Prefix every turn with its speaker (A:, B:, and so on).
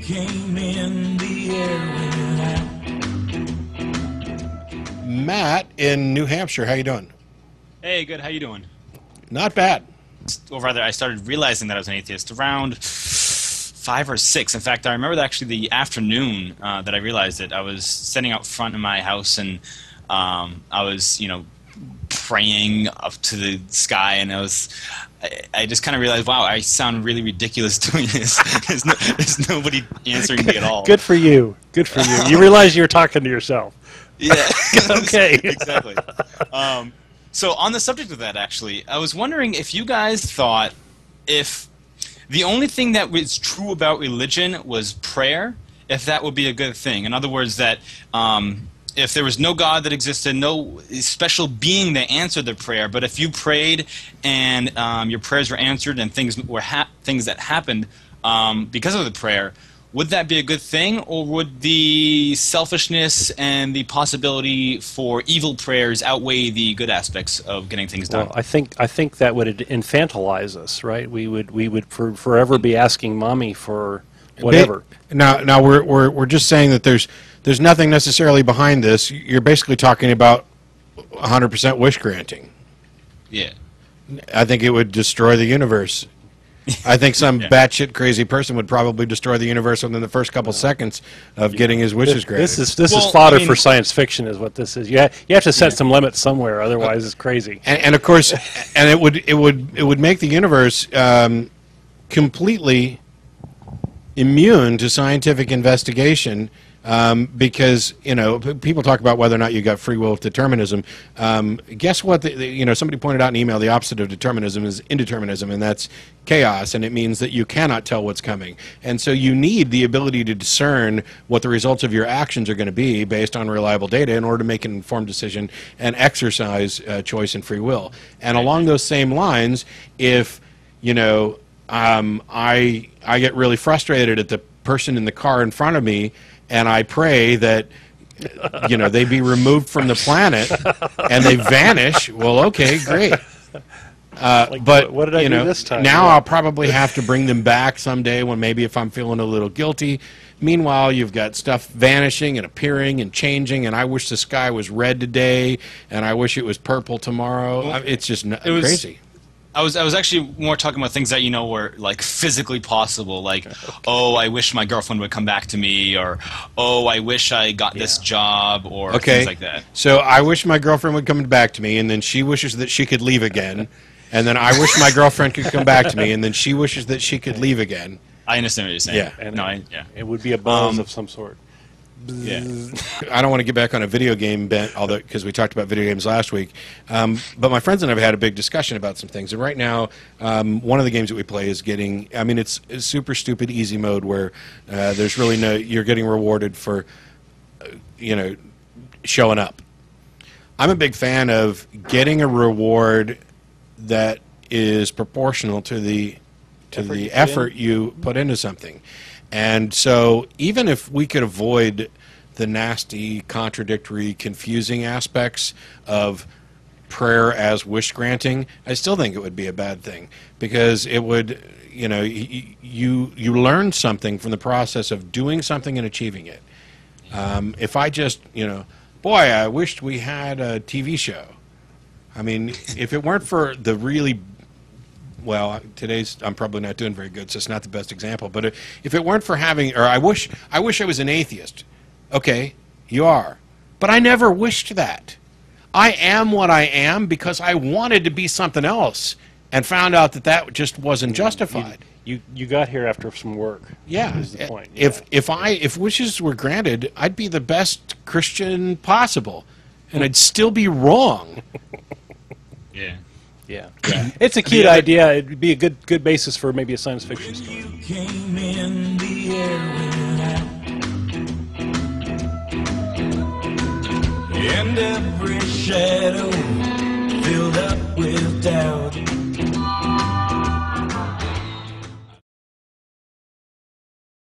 A: came in the air without.
B: Matt in New Hampshire, how you doing?
C: Hey, good. How you doing?
B: Not bad.
C: Or rather, I started realizing that I was an atheist around 5 or 6. In fact, I remember actually the afternoon that I realized it. I was sitting out front of my house, and I was, praying up to the sky, and I just kind of realized, wow, I sound really ridiculous doing this. There's nobody answering me at all.
D: Good for you. Good for you. You realize you're talking to yourself.
C: Yeah.
D: Okay.
C: Exactly. So on the subject of that, actually, I was wondering if you guys thought if the only thing that was true about religion was prayer, if that would be a good thing. In other words, that if there was no God that existed, no special being that answered the prayer, but if you prayed and your prayers were answered and things that happened because of the prayer, would that be a good thing, or would the selfishness and the possibility for evil prayers outweigh the good aspects of getting things done?
D: Well, I think that would infantilize us, right? We would forever be asking mommy for whatever.
B: Now we're just saying that there's nothing necessarily behind this. You're basically talking about 100% wish granting.
C: Yeah.
B: I think it would destroy the universe. I think some batshit crazy person would probably destroy the universe within the first couple seconds of getting his wishes granted.
D: This is fodder for science fiction, is what this is. You have to set some limits somewhere, otherwise it's crazy.
B: And of course, and it would make the universe completely immune to scientific investigation. Because people talk about whether or not you got free will with determinism. Guess what? Somebody pointed out in an email the opposite of determinism is indeterminism, and that's chaos, and it means that you cannot tell what's coming. And so you need the ability to discern what the results of your actions are going to be based on reliable data in order to make an informed decision and exercise choice and free will. And along those same lines, if I get really frustrated at the person in the car in front of me, and I pray that they be removed from the planet and they vanish. Well, okay, great. But
D: what did I do this time?
B: Now I'll probably have to bring them back someday when maybe if I'm feeling a little guilty. Meanwhile, you've got stuff vanishing and appearing and changing, and I wish the sky was red today, and I wish it was purple tomorrow. It's just crazy.
C: I was actually more talking about things that were like physically possible, like oh, I wish my girlfriend would come back to me, or oh, I wish I got this job, or things like that.
B: So I wish my girlfriend would come back to me, and then she wishes that she could leave again, and then I wish my girlfriend could come back to me, and then she wishes that she could leave again.
C: I understand what you're saying.
B: Yeah,
C: and
D: it would be a buzz of some sort.
C: Yeah.
B: I don't want to get back on a video game bent, although because we talked about video games last week. But my friends and I have had a big discussion about some things. And right now, one of the games that we play is getting. I mean, it's super stupid easy mode where there's really no. You're getting rewarded for, showing up. I'm a big fan of getting a reward that is proportional to the effort you put into something. And so even if we could avoid the nasty, contradictory, confusing aspects of prayer as wish granting, I still think it would be a bad thing, because it would, you learn something from the process of doing something and achieving it. If I just, boy, I wished we had a TV show. I mean, if it weren't for the really I'm probably not doing very good, so it's not the best example. But if it weren't for having, or I wish I was an atheist. Okay, you are. But I never wished that. I am what I am because I wanted to be something else and found out that just wasn't justified.
D: You got here after some work.
B: Yeah.
D: Is the point. Yeah.
B: If wishes were granted, I'd be the best Christian possible, and I'd still be wrong.
C: Yeah.
D: Yeah. It's a cute idea. It'd be a good basis for maybe a science fiction story.
A: You came in the air without, and every shadow filled up with doubt.